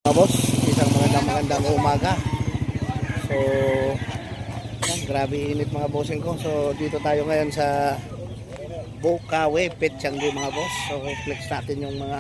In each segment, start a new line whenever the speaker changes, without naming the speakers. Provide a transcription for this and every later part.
Boss, isang magandang umaga. So, grabe init mga bossing ko. So, dito tayo ngayon sa Bukawi Pet Changi mga boss. So, flex natin yung mga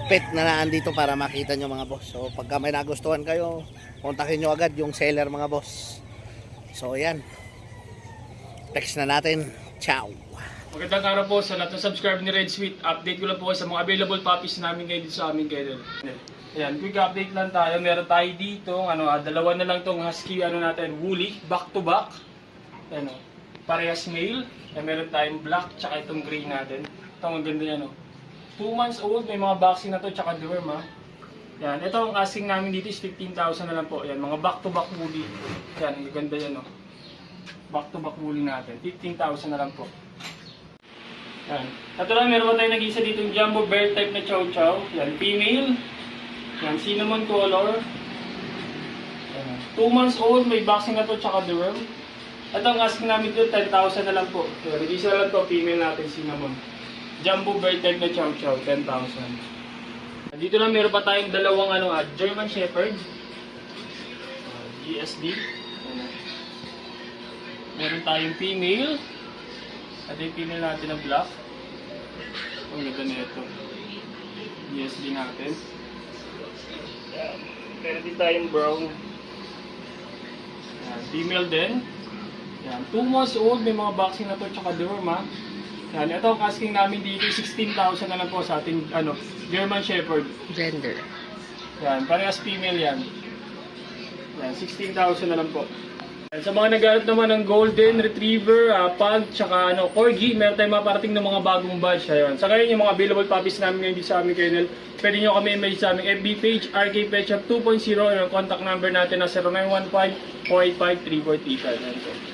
pet na naandito para makita nyo mga boss. So, pagka may nagustuhan kayo, kontakin nyo agad yung seller mga boss. So, ayan. Text na natin. Ciao!
Magandang araw po sa lahat ng subscribe ni Red Sweet. Update ko lang po sa mga available puppies namin ngayon dito sa aming kennel. Ayan, quick update lang tayo. Meron tayo dito, dalawa na lang tong husky natin, woolly, back to back. Ayan, parehas male. Ayan, meron tayong black, tsaka itong gray natin. Ito ang ganda yan. 2 months old, may mga vaccine na to, tsaka deworm Ayan, ito ang asking namin dito is 15,000 na lang po. Ayan, mga back to back woolly. Ayan, ang ganda yan. Back to back woolly natin, 15,000 na lang po. Yan. Ito lang, meron tayo nag-isa dito yung jumbo bear type na chow chow. Yan, female. Yan, cinnamon color. Yan. 2 months old, may vaccine na to, tsaka deworm. Ito ang asking namin dito, 10,000 na lang po. Yan, nag-isa lang to, female natin, cinnamon. Jumbo bear type na chow chow, 10,000. Dito lang, meron pa tayong dalawang German Shepherd. GSD. Yan. Meron tayong female. At yung female natin ng black. Ang ganda na ito. GSD natin. Yan. Meron din tayong brown. Yan. Female din. Yan. 2 months old. May mga vaccine na to. Tsaka deworm Yan. Ito ang asking namin dito. 16,000 na lang po sa ating German Shepherd.
Gender.
Yan. Parehas female yan. Yan. 16,000 na lang po. Sa mga naghahanap naman ng golden retriever, pug, tsaka corgi, meron tayong maparating ng mga bagong batch. Ayun. Sa ngayon, yung mga available puppies namin ngayon dito sa aming kennel, pwede nyo kami i-message sa aming FB page, RK Pet Shop 2.0, yung contact number natin na 0915-485-3435.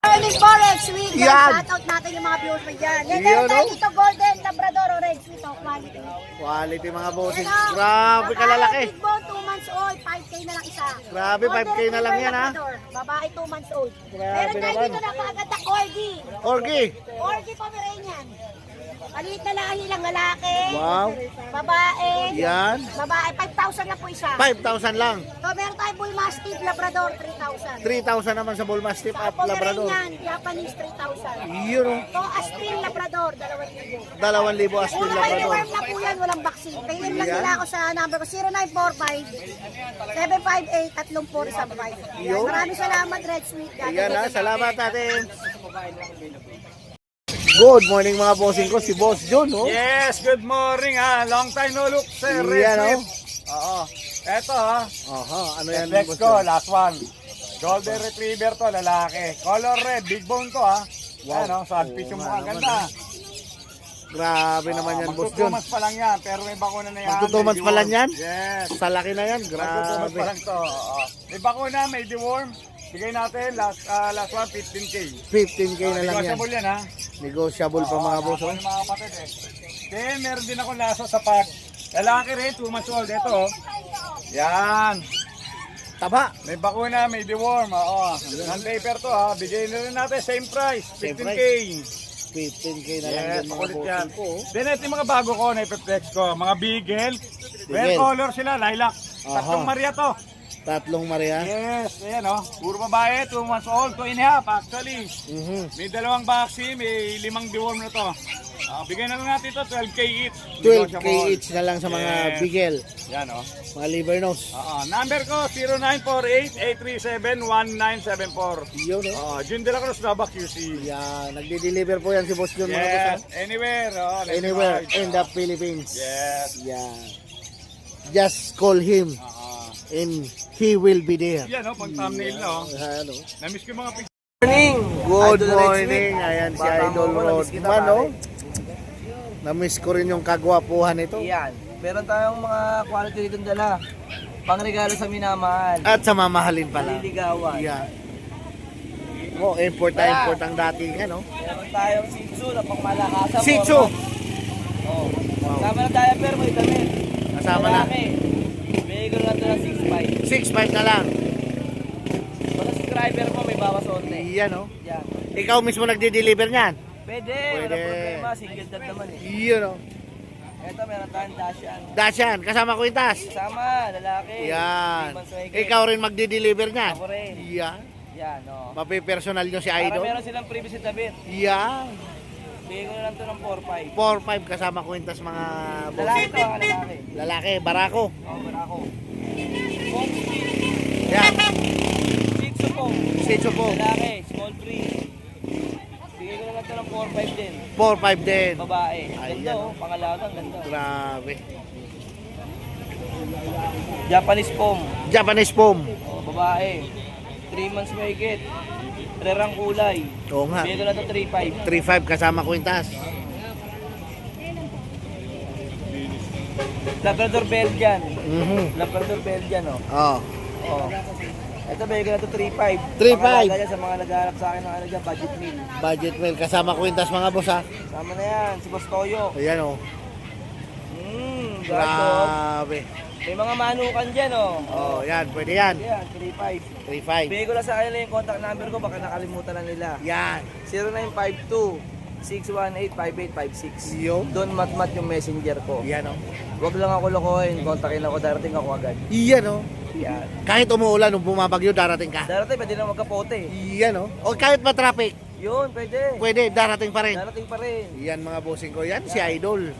Morning po, Red Sweet.
Yan.
Shoutout natin yung mga viewers mo dyan. Yan,
Yan,
meron tayo dito, Golden Labrador o Red Sweet. Quality.
Quality mga bossing.
Yan,
Grabe kalalaki.
Big bone, 2 months old, 5K na lang isa.
Grabe, 5K na lang yan,
Labrador, babae, 2 months old.
Grabe
Meron tayo
naman.
dito napakaganda, Corgi.
Corgi.
Corgi Pomeranian. Maliit na lahi lang, lalaki.
Wow.
Babae.
Yan.
Babae, 5,000 na po isa.
5,000 lang.
So, meron tayo Bull Mastiff, Labrador, 3,000.
3,000 naman sa Bull Mastiff at
Sa
Labrador.
Pomeranian, Japanese, 3,000.
Yun
So, Aspin Labrador, 2,000.
2,000 Aspin
Puro
Labrador.
anywhere na po yan, walang vaccine. Payment lang
Yan.
nila ako sa number ko, 0945-758-3415.
Yo.
Maraming salamat, Red Sweet.
Ayan salamat natin. Good morning mga bossing ko, si Boss John, no?
Yes, good morning Long time no look, sir.
Yan,
Red Sweet. Oo. Eto
Aha, ano yan?
Flex
Boss
ko,
John?
last one. Golden Retriever to, lalaki. Color red, big bone to
Wow.
Salpis yung
Oo
mukha,
nga
ganda.
Grabe naman yan, Boss John.
Magtutumas pa lang yan, pero may bakuna na yan.
Magtutumas
may
pa lang
deworm.
yan?
Yes.
Sa laki na yan,
Magtutumas
grabe.
pa lang to. Oo. May bakuna, may deworm. Bigay natin, last one, 15K.
15K na lang yan.
Negotiable yan
Negotiable pa mga boss, oh.
Mga kapatid Then, meron din ako laso sa pag. Lalaki rin, 2 months old. Ito, Yan.
Taba.
May bakuna, may deworm. Oo. Non-paper to Bigay na rin natin, same price.
Same
15K.
15K na lang
Yes,
yan mga
makulit yan.
bossing ko, oh.
Then, ito yung mga bago ko na ipeflex ko. Mga bigel. Well
Bigel.
color sila, lilac.
Aha.
Tatlong Maria to.
Tatlong Maria.
Yes, ayan Puro babae, 2 months old, 2.5 actually. May dalawang vaccine, may 5 deworm na to. Bigyan na lang natin ito, 12K each.
12K each na lang sa mga
Yes.
bigel.
Yan
Mga liver nose.
Number ko, 0948-837-1974.
Yun, oh.
June de la Cruz, Nava QC.
Yan, nagde-deliver po yan si Boss John mga boss,
Yes,
oh.
anywhere.
Anywhere in the Philippines.
Yes.
Yan. Just call him and he will be there.
Yan pag thumbnail na
Ano?
Namiss ko yung mga picture.
Good morning. Ayan si Idol Rodman, no? Na-miss ko rin yung kagwapuhan nito.
Yan. Meron tayong mga quality dito dala. Pangregalo sa minamahal.
At sa mamahalin pala.
Liligawan.
Yan. Oh, import ang dating, ano?
Meron tayong Shih Tzu na pangmalakasan.
Shih Tzu.
Oh. Kasama na tayo pero may damit.
Kasama na.
Bigay ko lang ito ng
6.5
6.5.
na lang.
Pag subscriber mo may bawas onte.
Yan, oh.
Yan.
Ikaw mismo nagde-deliver niyan.
Pwede.
Pwede.
Walang problema. Single dad naman
Yan, oh.
Ito, meron tayong Dashan.
Dashan, kasama kwintas.
Sama, lalaki.
Yan.
3 months mahigit.
Ikaw rin magdi-deliver niyan.
Ako rin.
Yan.
Yan, oh.
Mapipersonal nyo si
Para
Idol.
meron silang previous sa Dabit.
Yan.
Bigay ko na lang ito ng 4-5.
4-5 kasama kwintas mga boss.
Lalaki ito, lalaki.
Lalaki, barako.
Oo, para ako.
Yan.
Sitso po.
Sitso po.
Lalaki, small breed. Bigay ko na lang ito ng 4-5 din.
4-5 din.
Babae.
Ayan,
Ganda,
oh.
oh. Pangalagang ganda.
Grabe.
Japanese pom.
Japanese foam.
Oh, babae. 3 months mahigit. Rerang kulay.
Oo nga.
Bigay ko na ito 3-5.
3-5 kasama kwintas.
Labrador Belgian.
Mhm.
Labrador Belgian, oh.
Oh.
Oh. Ito, bigay ko na ito 3-5.
3-5.
Pangalaga dyan sa mga naghahanap sa akin ng ano dyan, budget meal.
Budget meal kasama kwintas mga boss ha.
Sama na yan, si Boss Toyo.
Ayan oh.
Gato.
Grabe.
May mga manukan dyan, oh.
Oh, yan, pwede yan.
Yan, 3-5.
3-5.
Bigay ko lang sa kanila yung contact number ko, baka nakalimutan na nila.
Yan.
0952-618-5856.
Yo.
Doon matmat yung messenger ko.
Yan oh.
Huwag lang ako lokohin, kontakin ako, darating ako agad.
Yan oh.
Yan.
Kahit umuulan o bumabagyo, darating ka.
Darating, pwede lang magkapote.
Yan oh. O kahit ma-traffic,
Yun, pwede.
pwede, darating pa rin.
Darating pa rin.
Yan mga bossing ko. Yan, si Idol.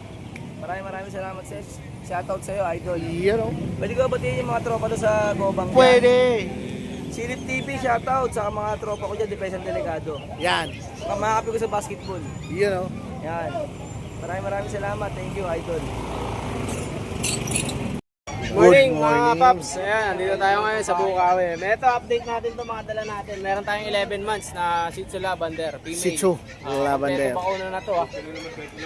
Maraming salamat, Ses. Shoutout sa'yo, Idol.
Yan oh.
Pwede ko batiin yung mga tropa doon sa Gobang.
Pwede.
Silip TV, shoutout sa mga tropa ko dyan, Defensa Delegado.
Yan.
Mga kapi ko sa basketball.
Yan oh.
Yan. Maraming salamat. Thank you, Idol.
Good
Mga
morning.
Paps, ayan, dito tayo ngayon sa Bukawi. Ito, update natin itong mga dala natin. Meron tayong 11 months na Shih Tzu Lavender, female.
Shih Tzu Lavender.
Ito, bakuna na to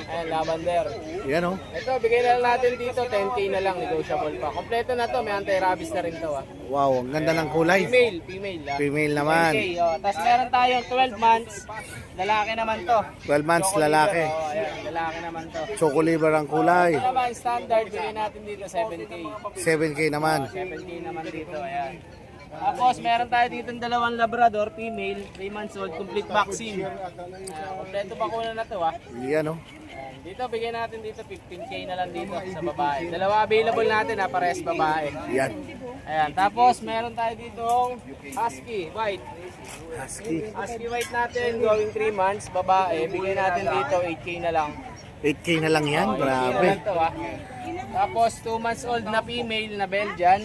Ayan, Lavender.
Yan oh.
Ito, bigay na lang natin dito, 10K na lang, negotiable pa. Kompleto na to, may anti-rabies na rin to
Wow, ang ganda ng kulay.
Female.
Female naman.
10K, Tapos meron tayong 12 months, lalaki naman to.
12 months
Choco
lalaki.
liver, ayan, lalaki naman to.
Choco liver ang kulay.
Ito naman, standard, bigay natin dito 7K.
7K naman.
7K naman dito, ayan. Tapos meron tayo dito ng dalawang Labrador, female, 3 months old, complete vaccine. Kompleto bakuna na to
Yan oh.
Ayan. Dito, bigyan natin dito 15K na lang dito sa babae. Dalawa available natin parehas babae.
Yan.
Ayan, tapos meron tayo ditong Husky White. Husky White natin, going 3 months, babae. Bigyan natin dito 8K na lang.
8K na lang yan.
8K na
Grabe.
lang to Tapos 2 months old na female na Belgian.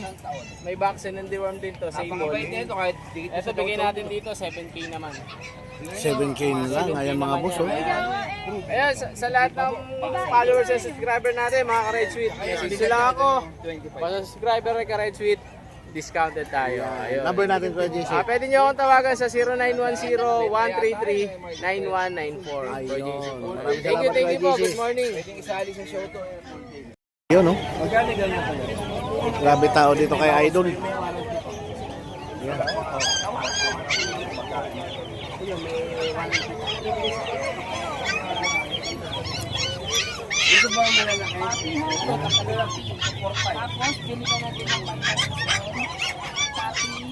May vaccine and deworm din to, same all. Ito bigyan natin dito 7K naman.
7K na lang. Ayan mga boss oh.
Ayan, sa lahat ng followers and subscriber natin, mga ka-Red Sweet, message lang ako. Basta subscriber ay ka-Red Sweet, discounted tayo. Ayun.
Number natin ko JC.
Pwede nyo akong tawagan sa 0910-133-9194. Thank you po. Good morning.
Yun oh. Grabe tao dito kay Idol. Yan.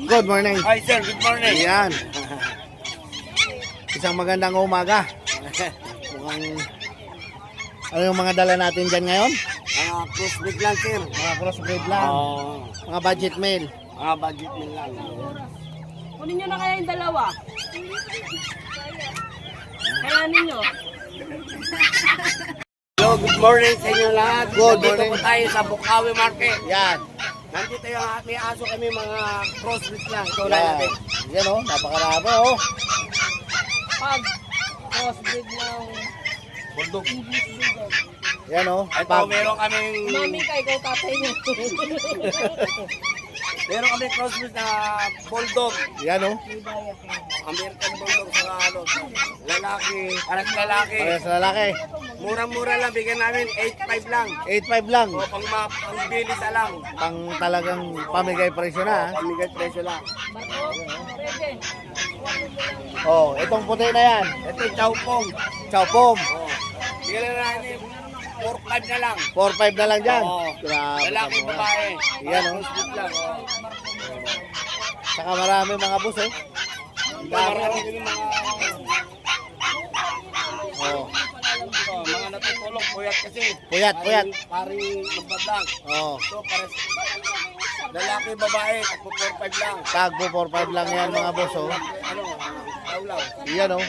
Good morning.
Hi sir, good morning.
Yan. Isang magandang umaga. Mukhang ano yung mga dala natin dyan ngayon?
Crossbreed lang sir.
Mga crossbreed lang. Mga budget meal.
Budget meal lang.
Kunin nyo na kaya yung dalawa. Kayanin nyo.
Hello, good morning sa inyo lahat.
Good
Nandito
morning.
po tayo sa Bukawi Market.
Yan.
Nandito yung may aso kami mga crossbreed lang. So,
Yan. Yan oh, napakarami oh.
Pag crossbreed ng
Bulldog.
Yan oh.
Ito,
Pag,
meron kaming
mami ka, ikaw tatay niyo.
meron kaming crossbreed na Bulldog.
yan oh.
American Bulldog sa ano, lalaki, parang lalaki.
Para sa lalaki.
Murang-mura lang, bigyan namin 8.5 lang.
8.5 lang.
O pang bilis lang.
Pang talagang pamigay presyo na.
Pamigay presyo lang.
Pwede.
Oh, itong puti na yan.
Ito, Chowpong.
Chowpom.
Bigyan na natin 4.5 na lang.
4.5 na lang dyan.
Oo.
Grabe.
Lalaki,
ka,
babae.
Yan, oh.
Crossbreed lang.
Saka marami mga boss oh.
Marami din mga
Oh.
mga natutulog puyat kasi.
Puyat, puyat.
Pari magpadlang.
Oh.
So, pares. Lalaki, babae, takbo 4-5 lang.
Tagpo 4-5 lang yan mga boss, oh.
Ano, ulaw.
Yan, oh.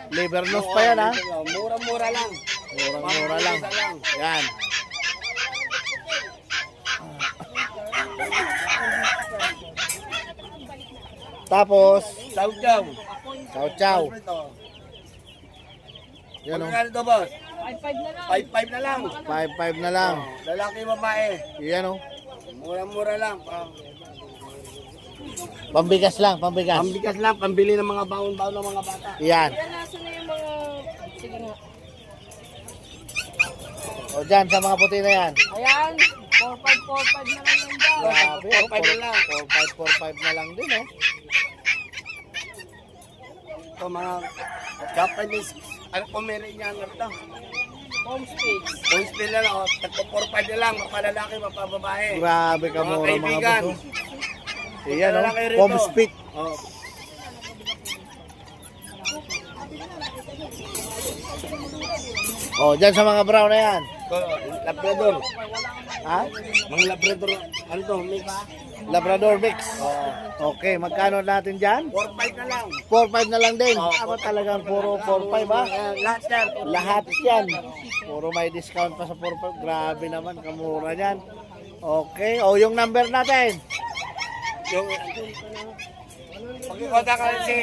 Liver nose pa yan, ha.
Mura-mura lang.
Murang-mura lang. Yan. Tapos,
Chow-chow.
chow-chow. Yan, oh.
Magkano to, boss? 5-5 na lang.
5-5 na lang.
Lalaki, babae.
Yan, oh.
Mura-mura lang.
Pambigas lang, pambigas.
Pambigas lang, pambili ng mga baon-baon ng mga bata.
Yan. O dyan, sa mga puti na yan.
Ayan, 4545 na lang yan daw.
Grabe, oh.
4-5 na lang.
4-5 na lang din, oh.
Ito mga Japanese, ano Pomeranian na ito.
Home space.
Kung still na lang, tagpo 4-5 na lang, mapalalaki, mapababae.
Grabe ka
Mga
mura mga
kaibigan.
boss, oh. Yan, oh.
Lalaki rito.
Home spit.
Oh.
O, dyan sa mga brown na yan.
Labrador.
Ha?
Mga Labrador, ano to, mix.
Labrador mix. Okay, magkano natin dyan?
4-5 na lang.
4-5 na lang din. Ako talagang puro 4-5, ha?
Lahat yan.
Lahat yan. Puro may discount pa sa 4-5. Grabe naman, kamura yan. Okay, o yung number natin.
Yung, pagkikota ka rin si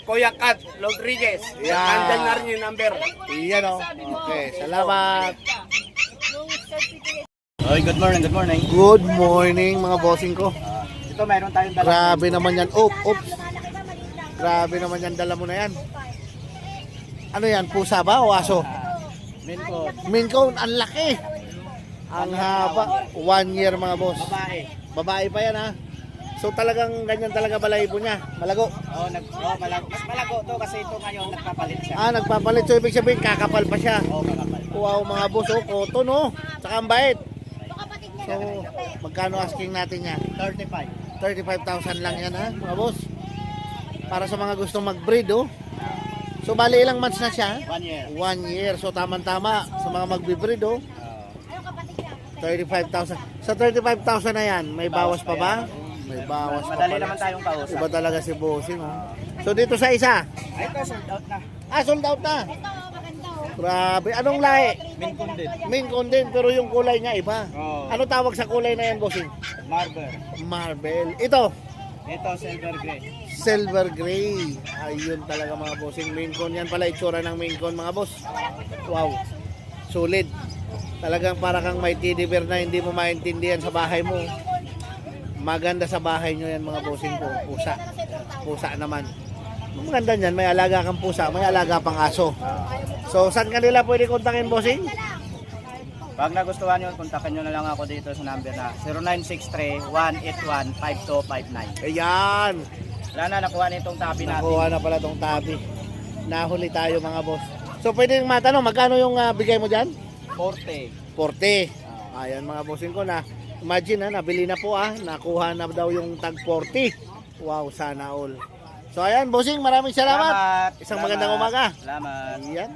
Kuya Kat Rodriguez.
Yan.
Nandyan na rin yung number.
Iyan, o. Okay, salamat.
Oy, good morning, good morning.
Good morning, mga bossing ko.
Ito meron tayong
Grabe naman yan. Oops. Grabe naman yan, dala mo na yan. Ano yan, pusa ba o aso?
Minko,
Maine Coon, ang laki. Ang haba. 1 year mga boss.
babae.
Babae pa yan, ha. So talagang ganyan talaga balahibo niya. Malago.
Malago. Mas malago to kasi ito ngayon nagpapalit siya.
Nagpapalit. So ibig sabihin kakapal pa siya.
Kakapal.
Wow mga boss, oh, cotton, oh. Tsaka ang bait. So magkano asking natin yan?
35.
35,000 lang yan, ha mga boss. Para sa mga gustong mag-breed, oh. So bali ilang months na siya?
1 year.
1 year. So tamang-tama sa mga magbe-breed, oh. 35,000. Sa 35,000 na yan, may bawas pa ba? May bawas pa
Madali
pala.
naman tayong kausap.
Iba talaga si Bossing, oh. So dito sa isa?
Ito sold out na.
Sold out na. Grabe. Anong lahi?
Minko din.
Maine Coon din, pero yung kulay niya iba.
Oh.
Ano tawag sa kulay na yan, Bossing?
Marble.
Marble. Ito,
Ito silver gray.
silver gray. Ayun talaga mga Bossing. Maine Coon. Yan pala itsura ng Maine Coon, mga boss. Wow. Solid. Talagang para kang may teddy bear na hindi mo maintindihan sa bahay mo. Maganda sa bahay nyo yan mga bossing ko. Pusa. Pusa naman. Maganda niyan. May alaga kang pusa. May alaga pang aso. So, saan kanila pwede kontakin, bossing?
Pag nagustuhan nyo, kontakin nyo na lang ako dito sa number na 0963-181-5259.
Ayan.
Wala na, nakuha na itong tabi natin.
Nakuha na pala tong tabi. Nahuli tayo mga boss. So, pwede matanong, magkano yung bigay mo dyan?
40.
40. Ayan mga bossing ko na. Imagine nabili na po nakuha na daw yung tag 40. Wow, sana all. So ayan bossing, maraming salamat. Isang magandang umaga.
Salamat.
Ayan.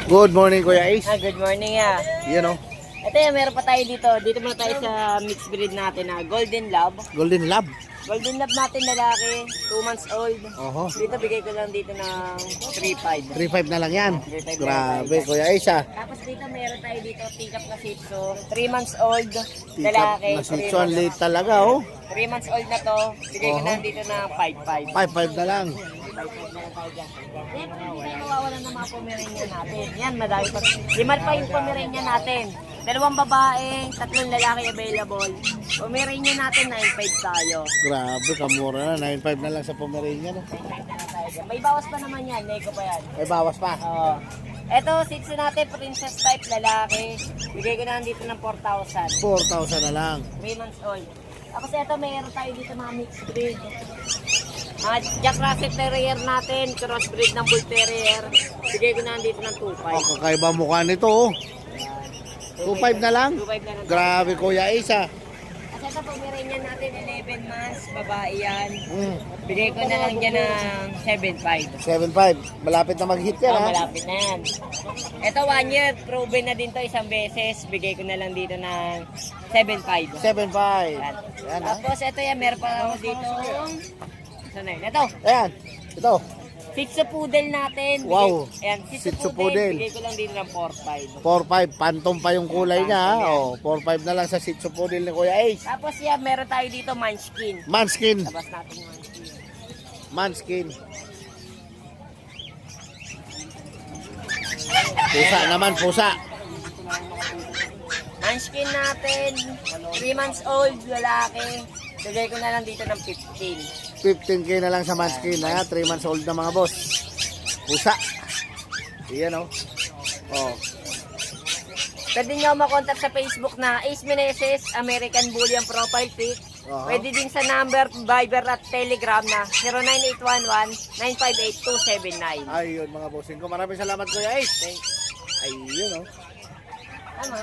Good morning Kuya Ace.
Good morning
Yan, oh.
Ito meron pa tayo dito. Dito muna tayo sa mixed breed natin na Golden Lab.
Golden Lab.
Golden Lab natin lalaki, 2 months old.
Oho.
Dito bigay ko lang dito ng 3.5.
3.5 na lang yan.
3.5
Grabe Kuya Ace
Tapos dito meron tayo dito pick-up na Shih Tzu, 3 months old,
Tikap
lalaki.
na si Chuan late talaga, oh.
3 months old na to, bigay ko
Oho.
lang dito ng 5.5.
5.5 na lang.
Siyempre, hindi tayo mawawalan ng mga Pomeranian natin. Yan, madami pa. 5 pa yung Pomeranian natin. 2 babae, 3 lalaki available. Pomeranian natin, 9.5 tayo.
Grabe, kamura na. 9.5 na lang sa Pomeranian, oh.
9.5 na lang tayo. May bawas pa naman yan, nego pa yan.
May bawas pa.
Oo. Ito, 6 natin, princess type lalaki. Bigay ko na dito ng 4,000.
4,000 na lang.
3 months old. Tapos ito, mayroon tayo dito mga mixed breed. Mga Jack Russell Terrier natin, crossbreed ng Bull Terrier. Bigay ko na dito ng 2.5.
Kakaiba mukha nito, oh. 2.5 na lang.
2.5 na lang.
Grabe Kuya Ace, ah.
Kasi ito Pomeranian natin, 11 months, babae yan.
Mm.
Bigay ko na lang dyan ng 7.5.
7.5. Malapit na mag-hit yan, ha?
Malapit na yan. Ito 1 year, proven na din to isang beses. Bigay ko na lang dito ng 7.5.
7.5.
Yan.
Yan, ha?
Tapos ito yan, meron pa ako dito. Saan na yun? Ito,
Ayan. Ito.
Shih Tzu Poodle natin.
Wow.
Ayan,
Shih Tzu Poodle.
Bigay ko lang dito ng 4.5.
4.5. Phantom pa yung kulay niya, ha?
Phantom yan.
Oh, 4.5 na lang sa Shih Tzu Poodle ni Kuya Ace.
Tapos yan, meron tayo dito Munchkin.
Manskin.
Labas natin yung Munchkin.
Manskin. Pusa naman, pusa.
Munchkin natin, 3 months old, lalaki. Bigay ko na lang dito ng 15.
15K na lang sa Manskin, ha? 3 months old na mga boss. Pusa. Iyan, oh. Oh.
Pwede nyo makontak sa Facebook na Ace Meneses, American Bully ang profile pic.
Aha.
Pwede din sa number, Viber at Telegram na 09811-958-279.
Ayun, mga bossing ko. Maraming salamat, Kuya Ace. Ayun, oh.
Ano?